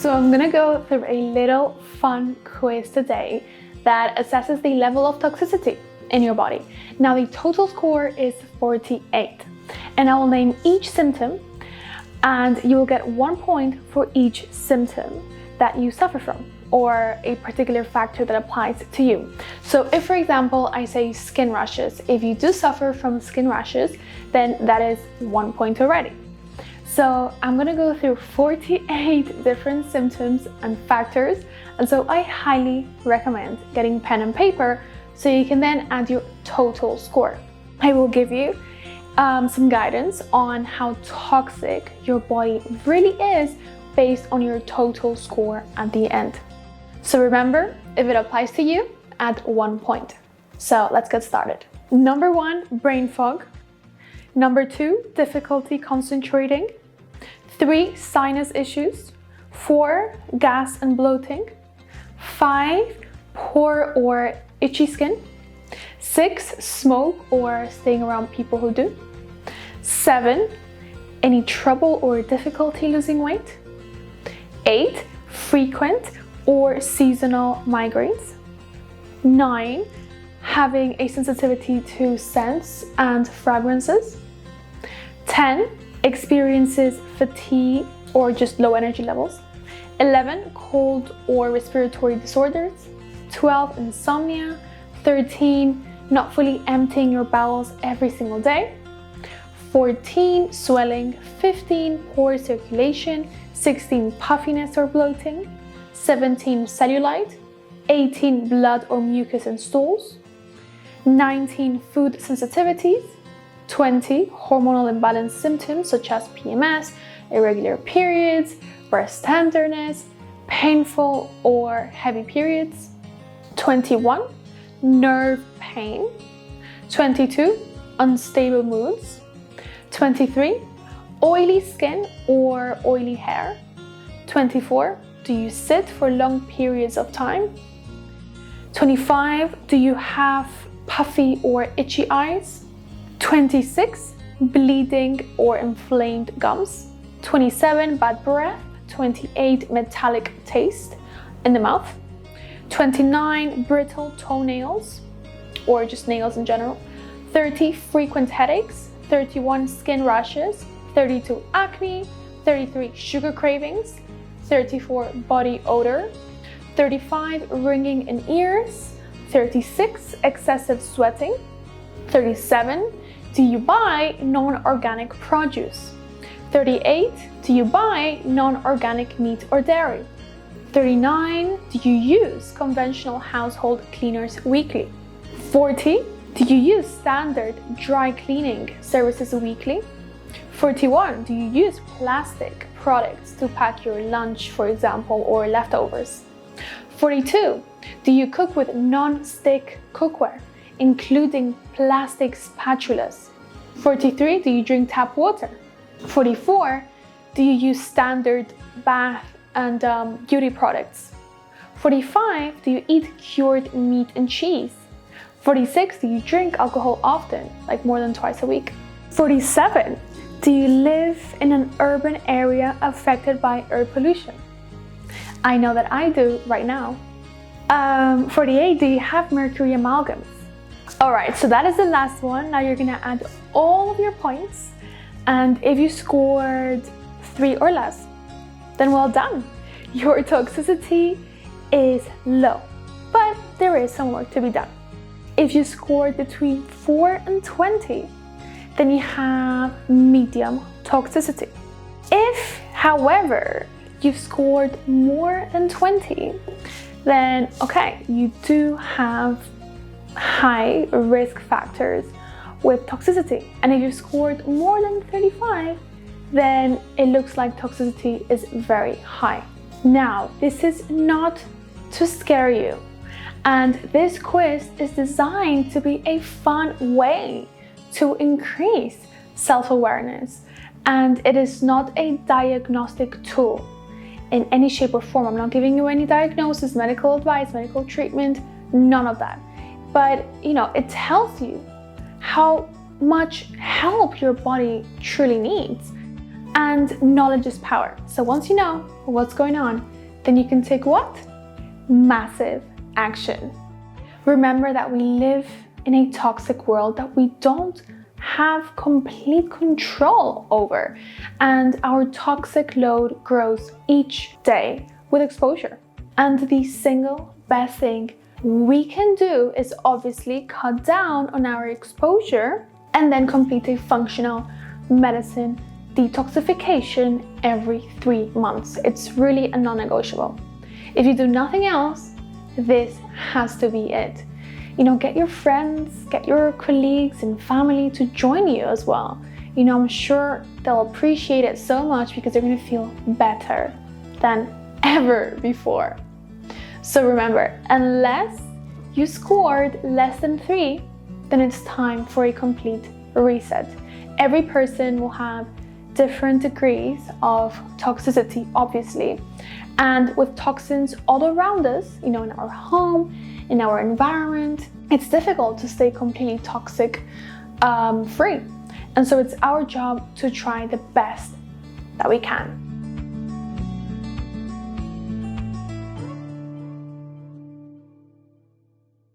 So I'm gonna go through a little fun quiz today that assesses the level of toxicity in your body. Now the total score is 48, and I will name each symptom and you will get 1 point for each symptom that you suffer from, or a particular factor that applies to you. So if, for example, I say skin rashes, if you do suffer from skin rashes, then that is 1 point already. So I'm gonna go through 48 different symptoms and factors, and so I highly recommend getting pen and paper so you can then add your total score. I will give you some guidance on how toxic your body really is based on your total score at the end. So remember, if it applies to you, add 1 point. So let's get started. Number 1, brain fog. Number 2, difficulty concentrating. 3, sinus issues. 4, gas and bloating. 5, poor or itchy skin. 6, smoke or staying around people who do. 7, any trouble or difficulty losing weight. 8, frequent or seasonal migraines. 9, having a sensitivity to scents and fragrances. 10, experiences fatigue or just low energy levels. 11, cold or respiratory disorders. 12, insomnia. 13, not fully emptying your bowels every single day. 14, swelling. 15, poor circulation. 16, puffiness or bloating. 17, cellulite. 18, blood or mucus in stools. 19, food sensitivities. 20, hormonal imbalance symptoms such as PMS, irregular periods, breast tenderness, painful or heavy periods. 21, nerve pain. 22, unstable moods. 23, oily skin or oily hair. 24, do you sit for long periods of time? 25, do you have puffy or itchy eyes? 26, bleeding or inflamed gums. 27, bad breath. 28, metallic taste in the mouth. 29, brittle toenails or just nails in general. 30, frequent headaches. 31, skin rashes. 32, acne. 33, sugar cravings. 34, body odor. 35, ringing in ears. 36, excessive sweating. 37, do you buy non-organic produce? 38, do you buy non-organic meat or dairy? 39, do you use conventional household cleaners weekly? 40, do you use standard dry cleaning services weekly? 41, do you use plastic products to pack your lunch, for example, or leftovers? 42, do you cook with non-stick cookware, including plastic spatulas? 43, do you drink tap water? 44, do you use standard bath and beauty products? 45, do you eat cured meat and cheese? 46, do you drink alcohol often, like more than twice a week? 47, do you live in an urban area affected by air pollution? I know that I do right now. 48, do you have mercury amalgams? Alright, so that is the last one. Now you're gonna add all of your points, and if you scored 3 or less, then well done. Your toxicity is low, but there is some work to be done. If you scored between 4 and 20, then you have medium toxicity. If, however, you've scored more than 20, then okay, you do have high risk factors with toxicity. And if you scored more than 35, then it looks like toxicity is very high. Now, this is not to scare you, and this quiz is designed to be a fun way to increase self-awareness, and it is not a diagnostic tool in any shape or form. I'm not giving you any diagnosis, medical advice, medical treatment, none of that. But it tells you how much help your body truly needs. And knowledge is power. So once you know what's going on, then you can take what? Massive action. Remember that we live in a toxic world that we don't have complete control over, and our toxic load grows each day with exposure. And the single best thing we can do is obviously cut down on our exposure and then complete a functional medicine detoxification every 3 months. It's really a non-negotiable. If you do nothing else, this has to be it. Get your friends, get your colleagues and family to join you as well. I'm sure they'll appreciate it so much because they're gonna feel better than ever before. So remember, unless you scored less than 3, then it's time for a complete reset. Every person will have different degrees of toxicity, obviously. And with toxins all around us, in our home, in our environment, it's difficult to stay completely toxic free. And so it's our job to try the best that we can.